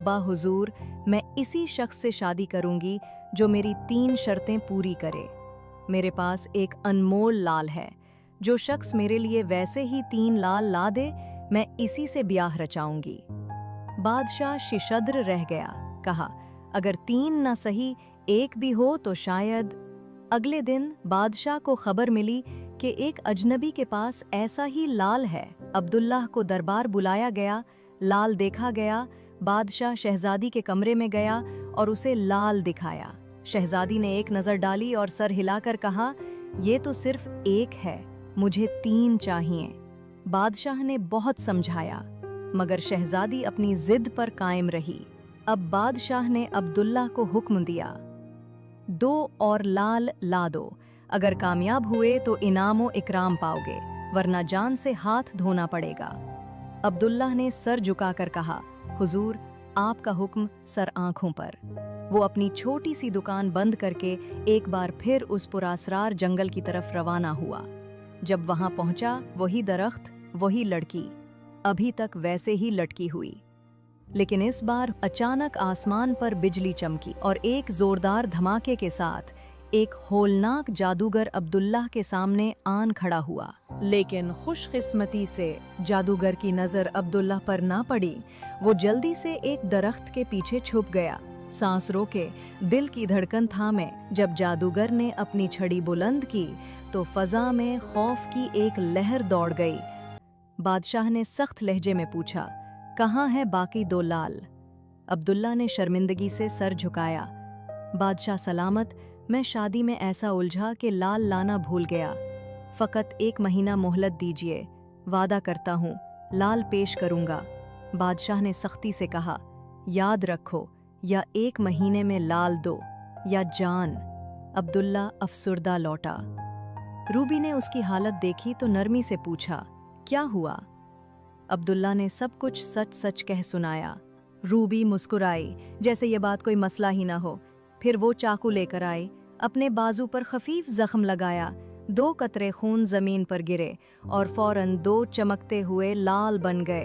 बाहुजूर, मैं इसी शख्स से शादी करूंगी जो मेरी 3 शर्तें पूरी करे। मेरे पास एक अनमोल लाल है। जो शख्स मेरे लिए वैसे ही 3 लाल ला दे, मैं इसी से ब्याह रचाऊंगी। बादशाह शिशद्र रह गया। कहा, अगर 3 न सही 1 भी हो तो शायद। अगले दिन बादशाह को खबर मिली कि एक अजनबी के पास ऐसा ही लाल है। अब्दुल्लाह को दरबार बुलाया गया, लाल देखा गया। बादशाह शहजादी के कमरे में गया और उसे लाल दिखाया। शहजादी ने एक नज़र डाली और सर हिलाकर कहा, ये तो सिर्फ 1 है, मुझे 3 चाहिए। बादशाह ने बहुत समझाया, मगर शहजादी अपनी जिद पर कायम रही। अब बादशाह ने अब्दुल्लाह को हुक्म दिया, 2 और लाल ला दो। अगर कामयाब हुए तो इनाम इकराम पाओगे, वरना जान से हाथ धोना पड़ेगा। अब्दुल्लाह ने सर झुकाकर कहा, हुजूर, आपका हुक्म सर आंखों पर। वो अपनी छोटी सी दुकान बंद करके एक बार फिर उस पुरासरार जंगल की तरफ रवाना हुआ। जब वहां पहुंचा, वही दरख्त, वही लड़की, अभी तक वैसे ही लटकी हुई। लेकिन इस बार अचानक आसमान पर बिजली चमकी और एक जोरदार धमाके के साथ एक होलनाक जादूगर अब्दुल्लाह के सामने आन खड़ा हुआ। लेकिन खुशकिस्मती से जादूगर की नज़र अब्दुल्लाह पर ना पड़ी। वो जल्दी से एक दरख्त के पीछे छुप गया। सांस रोके, दिल की धड़कन थामे, जब जादूगर ने अपनी छड़ी बुलंद की तो फजा में खौफ की एक लहर दौड़ गई। बादशाह ने सख्त लहजे में पूछा, कहाँ है बाकी 2 लाल? अब्दुल्लाह ने शर्मिंदगी से सर झुकाया। बादशाह सलामत, मैं शादी में ऐसा उलझा कि लाल लाना भूल गया। फ़कत 1 महीना मोहलत दीजिए, वादा करता हूँ लाल पेश करूँगा। बादशाह ने सख्ती से कहा, याद रखो, या 1 महीने में लाल दो या जान। अब्दुल्ला अफसुर्दा लौटा। रूबी ने उसकी हालत देखी तो नरमी से पूछा, क्या हुआ? अब्दुल्ला ने सब कुछ सच सच कह सुनाया। रूबी मुस्कुराई जैसे ये बात कोई मसला ही ना हो। फिर वो चाकू लेकर आई, अपने बाजू पर खफीफ जख्म लगाया। 2 कतरे खून जमीन पर गिरे और फौरन 2 चमकते हुए लाल बन गए।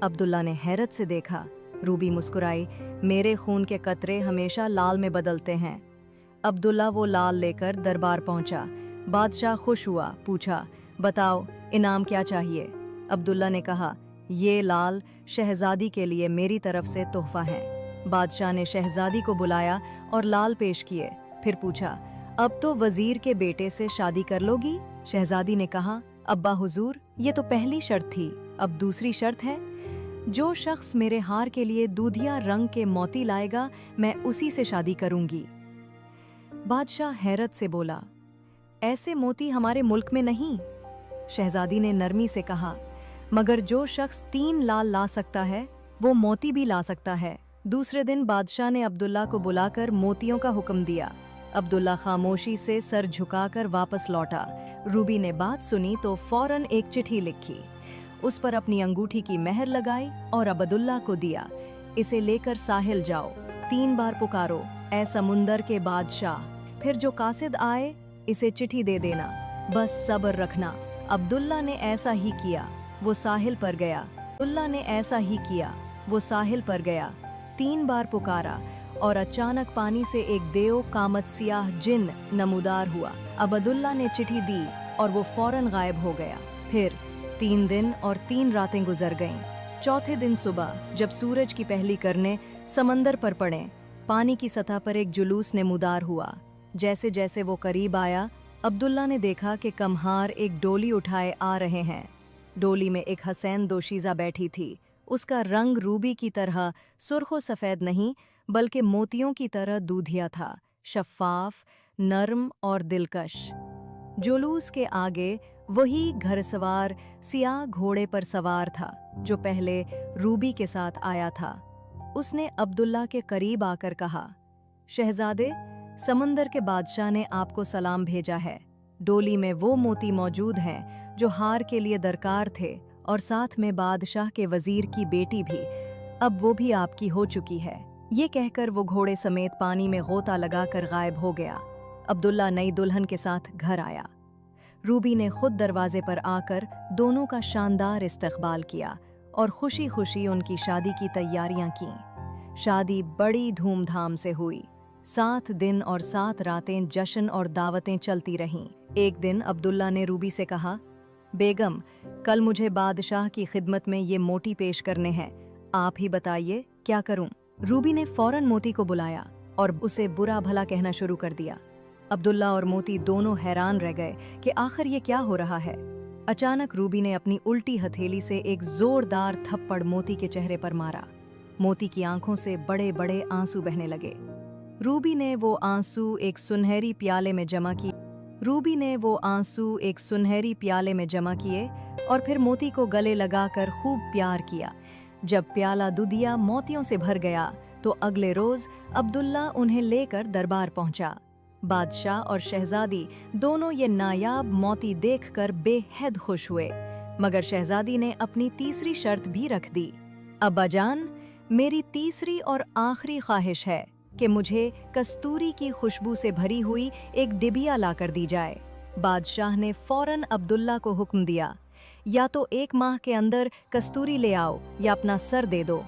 अब्दुल्ला ने हैरत से देखा। रूबी मुस्कुराई, मेरे खून के कतरे हमेशा लाल में बदलते हैं। अब्दुल्ला वो लाल लेकर दरबार पहुंचा। बादशाह खुश हुआ, पूछा, बताओ इनाम क्या चाहिए? अब्दुल्ला ने कहा, ये लाल शहजादी के लिए मेरी तरफ से तोहफा है। बादशाह ने शहजादी को बुलाया और लाल पेश किए। फिर पूछा, अब तो वजीर के बेटे से शादी कर लोगी? शहजादी ने कहा, अब्बा हुजूर, ये तो पहली शर्त थी, अब दूसरी शर्त है। जो शख्स मेरे हार के लिए दूधिया रंग के मोती लाएगा, मैं उसी से शादी करूंगी। बादशाह हैरत से बोला, ऐसे मोती हमारे मुल्क में नहीं। शहजादी ने नरमी से कहा, मगर जो शख्स 3 लाल ला सकता है, वो मोती भी ला सकता है। दूसरे दिन बादशाह ने अब्दुल्ला को बुलाकर मोतियों का हुक्म दिया। अब्दुल्ला खामोशी से सर झुकाकर वापस लौटा। रूबी ने बात सुनी तो फौरन एक चिट्ठी लिखी, उस पर अपनी अंगूठी की मेहर लगाई और अब्दुल्ला को दिया। इसे लेकर साहिल जाओ, 3 बार पुकारो, ऐ समुंदर के बादशाह। फिर जो कासिद आए, इसे चिट्ठी दे देना, बस सब्र रखना। अब्दुल्ला ने ऐसा ही किया, वो साहिल पर गया। अब्दुल्ला ने ऐसा ही किया, वो साहिल पर गया। 3 बार पुकारा और अचानक पानी से एक देव कामत सियाह जिन नमूदार हुआ। अब्दुल्ला ने चिट्ठी दी और वो फौरन गायब हो गया। फिर 3 दिन और 3 रातें गुजर गईं। चौथे दिन सुबह जब सूरज की पहली किरणें समंदर पर पड़े, पानी की सतह पर एक जुलूस नमूदार हुआ। जैसे जैसे वो करीब आया, अब्दुल्ला ने देखा कि कम्हार एक डोली उठाए आ रहे हैं। डोली में एक हसैन दोशीज़ा बैठी थी। उसका रंग रूबी की तरह सुर्खो सफ़ेद नहीं, बल्कि मोतियों की तरह दूधिया था, शफ़ाफ, नर्म और दिलकश। जुलूस के आगे वही घरसवार सियाह घोड़े पर सवार था जो पहले रूबी के साथ आया था। उसने अब्दुल्ला के करीब आकर कहा, शहजादे, समंदर के बादशाह ने आपको सलाम भेजा है। डोली में वो मोती मौजूद हैं जो हार के लिए दरकार थे, और साथ में बादशाह के वजीर की बेटी भी। अब वो भी आपकी हो चुकी है। ये कहकर वो घोड़े समेत पानी में गोता लगाकर गायब हो गया। अब्दुल्ला नई दुल्हन के साथ घर आया। रूबी ने खुद दरवाजे पर आकर दोनों का शानदार इस्तकबाल किया और खुशी खुशी उनकी शादी की तैयारियां कीं। शादी बड़ी धूमधाम से हुई। 7 दिन और 7 रातें जश्न और दावतें चलती रहीं। एक दिन अब्दुल्ला ने रूबी से कहा, बेगम, कल मुझे बादशाह की खिदमत में ये मोती पेश करने हैं, आप ही बताइए क्या करूं? रूबी ने फौरन मोती को बुलाया और उसे बुरा भला कहना शुरू कर दिया। अब्दुल्ला और मोती दोनों हैरान रह गए कि आखिर ये क्या हो रहा है। अचानक रूबी ने अपनी उल्टी हथेली से एक जोरदार थप्पड़ मोती के चेहरे पर मारा। मोती की आंखों से बड़े बड़े आंसू बहने लगे। रूबी ने वो आंसू एक सुनहरी प्याले में जमा किए और फिर मोती को गले लगाकर खूब प्यार किया। जब प्याला दूधिया मोतियों से भर गया तो अगले रोज अब्दुल्ला उन्हें लेकर दरबार पहुंचा। बादशाह और शहजादी दोनों ये नायाब मोती देखकर बेहद खुश हुए, मगर शहजादी ने अपनी तीसरी शर्त भी रख दी। अब्बाजान, मेरी तीसरी और आखिरी ख्वाहिश है कि मुझे कस्तूरी की खुशबू से भरी हुई एक डिबिया लाकर दी जाए। बादशाह ने फौरन अब्दुल्ला को हुक्म दिया, या तो 1 माह के अंदर कस्तूरी ले आओ या अपना सर दे दो।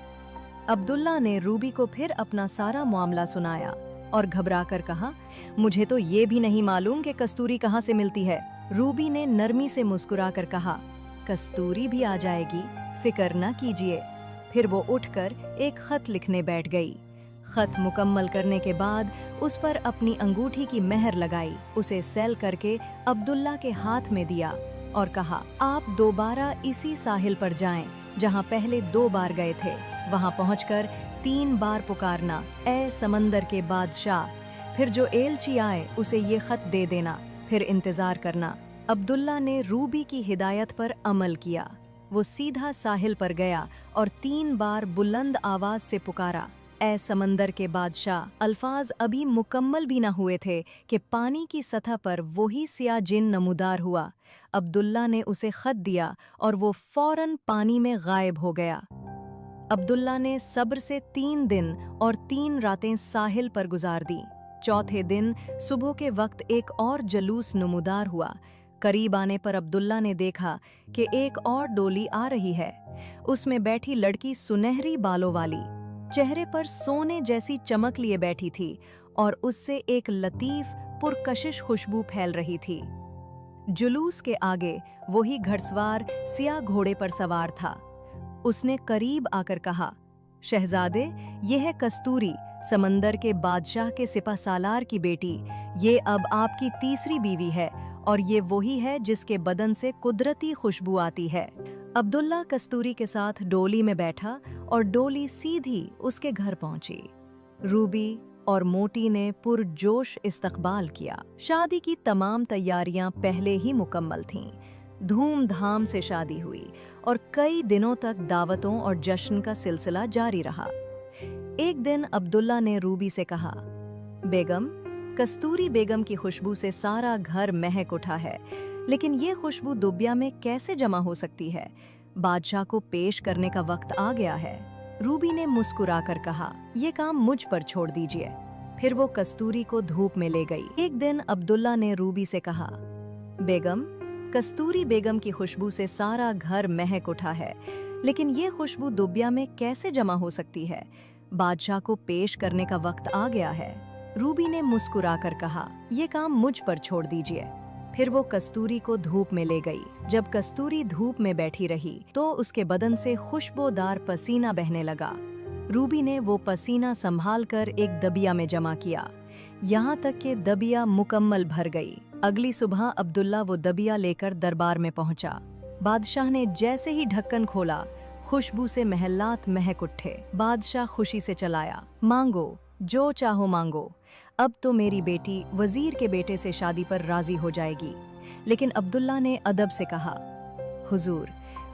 अब्दुल्ला ने रूबी को फिर अपना सारा मामला सुनाया और घबराकर कहा, मुझे तो ये भी नहीं मालूम कि कस्तूरी कहाँ से मिलती है। रूबी ने नरमी से मुस्कुराकर कहा, कस्तूरी भी आ जाएगी, फिक्र न कीजिए। फिर वो उठकर एक खत लिखने बैठ गई। खत मुकम्मल करने के बाद उस पर अपनी अंगूठी की मेहर लगाई, उसे सेल करके अब्दुल्ला के हाथ में दिया और कहा, आप दोबारा इसी साहिल पर जाएं जहां पहले 2 बार गए थे। वहां पहुंचकर 3 बार पुकारना, ए समंदर के बादशाह। फिर जो एलची आए उसे ये खत दे देना, फिर इंतजार करना। अब्दुल्ला ने रूबी की हिदायत पर अमल किया। वो सीधा साहिल पर गया और 3 बार बुलंद आवाज से पुकारा, ए समंदर के बादशाह। अल्फाज अभी मुकम्मल भी न हुए थे कि पानी की सतह पर वही सिया जिन नमूदार हुआ। अब्दुल्ला ने उसे खत दिया और वो फौरन पानी में गायब हो गया। अब्दुल्ला ने सब्र से 3 दिन और 3 रातें साहिल पर गुजार दी। चौथे दिन सुबह के वक्त एक और जलूस नमूदार हुआ। करीब आने पर अब्दुल्ला ने देखा कि एक और डोली आ रही है। उसमें बैठी लड़की सुनहरी बालों वाली, चेहरे पर सोने जैसी चमक लिए बैठी थी और उससे एक लतीफ पुरकशिश खुशबू फैल रही थी। जुलूस के आगे वही घड़सवार सिया घोड़े पर सवार था। उसने करीब आकर कहा, शहजादे, ये है कस्तूरी, समंदर के बादशाह के सिपहसालार की बेटी। ये अब आपकी तीसरी बीवी है और ये वही है जिसके बदन से कुदरती खुशबू आती है। अब्दुल्ला कस्तूरी के साथ डोली में बैठा और डोली सीधी उसके घर पहुंची। रूबी और मोटी ने पुरजोश इस्तकबाल किया। शादी की तमाम तैयारियां पहले ही मुकम्मल थीं। धूमधाम से शादी हुई और कई दिनों तक दावतों और जश्न का सिलसिला जारी रहा। एक दिन अब्दुल्ला ने रूबी से कहा, बेगम, कस्तूरी बेगम की खुशबू से सारा घर महक उठा है, लेकिन ये खुशबू दुबिया में कैसे जमा हो सकती है? बादशाह को पेश करने का वक्त आ गया है। रूबी ने मुस्कुराकर कहा, ये काम मुझ पर छोड़ दीजिए। फिर वो कस्तूरी को धूप में ले गई। एक दिन अब्दुल्ला ने रूबी से कहा, बेगम, कस्तूरी बेगम की खुशबू से सारा घर महक उठा है, लेकिन ये खुशबू दुबिया में कैसे जमा हो सकती है? बादशाह को पेश करने का वक्त आ गया है। रूबी ने मुस्कुराकर कहा, ये काम मुझ पर छोड़ दीजिए। फिर वो कस्तूरी को धूप में ले गई। जब कस्तूरी धूप में बैठी रही तो उसके बदन से खुशबूदार पसीना बहने लगा। रूबी ने वो पसीना संभालकर एक दबिया में जमा किया, यहाँ तक कि दबिया मुकम्मल भर गई। अगली सुबह अब्दुल्ला वो दबिया लेकर दरबार में पहुंचा। बादशाह ने जैसे ही ढक्कन खोला, खुशबू से महल्लात महक उठे। बादशाह खुशी से चलाया, मांगो जो चाहो मांगो, अब तो मेरी बेटी वजीर के बेटे से शादी पर राजी हो जाएगी। लेकिन अब्दुल्ला ने अदब से कहा, हुजूर,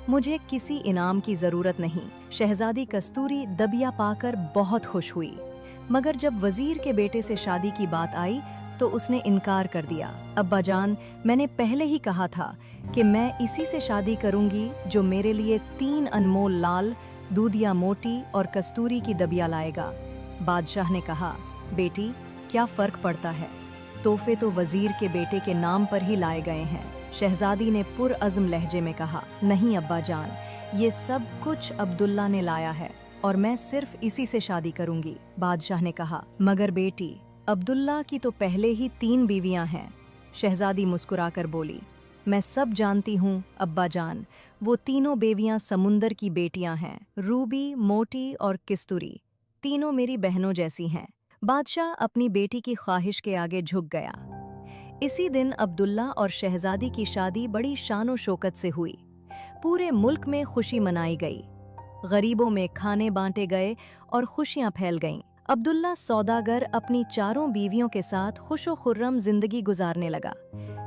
मुझे किसी इनाम की जरूरत नहीं। शहजादी कस्तूरी दबिया पाकर बहुत खुश हुई, मगर जब वजीर के बेटे से शादी की बात आई तो उसने इनकार कर दिया। अब्बाजान, मैंने पहले ही कहा था कि मैं इसी से शादी करूंगी जो मेरे लिए 3 अनमोल लाल, दूधिया मोटी और कस्तूरी की दबिया लाएगा। बादशाह ने कहा, बेटी, क्या फर्क पड़ता है? तोहफे तो वजीर के बेटे के नाम पर ही लाए गए हैं। शहजादी ने पुरअज़्म लहजे में कहा, नहीं अब्बाजान, ये सब कुछ अब्दुल्ला ने लाया है। और मैं सिर्फ इसी से शादी करूंगी, बादशाह ने कहा। मगर बेटी, अब्दुल्ला की तो पहले ही 3 बीवियां हैं, शहजादी मुस्कुराकर बोली। मैं सब जानती हूँ अब्बा जान, वो तीनों बेवियां समुंदर की बेटियां हैं, रूबी, मोटी और किस्तूरी, तीनों मेरी बहनों जैसी हैं। बादशाह अपनी बेटी की ख्वाहिश के आगे झुक गया। इसी दिन अब्दुल्ला और शहजादी की शादी बड़ी शानो शौकत से हुई। पूरे मुल्क में खुशी मनाई गई, गरीबों में खाने बांटे गए और खुशियां फैल गईं। अब्दुल्ला सौदागर अपनी 4 बीवियों के साथ खुशो खुर्रम जिंदगी गुजारने लगा।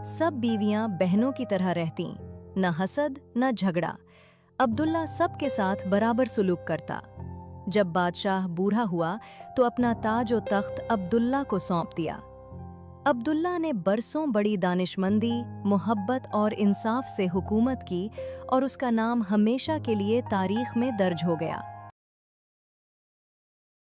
सब बीवियां बहनों की तरह रहतीं, न हसद न झगड़ा। अब्दुल्ला सबके साथ बराबर सुलूक करता। जब बादशाह बूढ़ा हुआ तो अपना ताज और तख्त अब्दुल्ला को सौंप दिया। अब्दुल्ला ने बरसों बड़ी दानिशमंदी, मोहब्बत और इंसाफ से हुकूमत की और उसका नाम हमेशा के लिए तारीख में दर्ज हो गया।